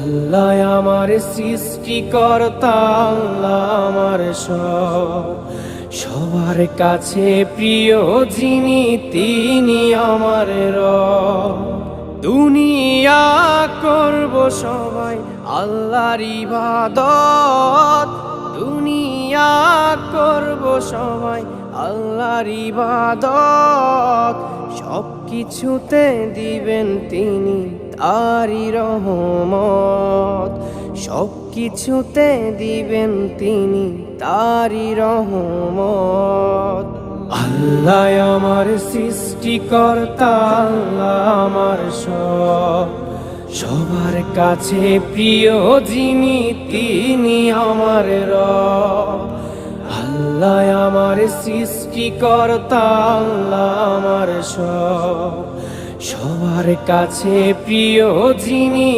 আল্লাহ আমার সৃষ্টিকর্তা, আল্লাহ আমার সবার কাছে প্রিয় যিনি তিনি আমার রব। দুনিয়া করব সবাই আল্লাহর ইবাদত, দুনিয়া করব সবাই আল্লাহর ইবাদত। সব কিছুতে দিবেন তিনি তারি রহমত, সব কিছুতে দিবেন তিনি তারি রহমত। আল্লাহ আমার সৃষ্টিকর্তা, আল্লাহ আমার সবার কাছে প্রিয় যিনি তিনি আমার রব। আল্লাহ আমার সৃষ্টিকর্তা, আল্লাহ আমার সবার কাছে প্রিয় যিনি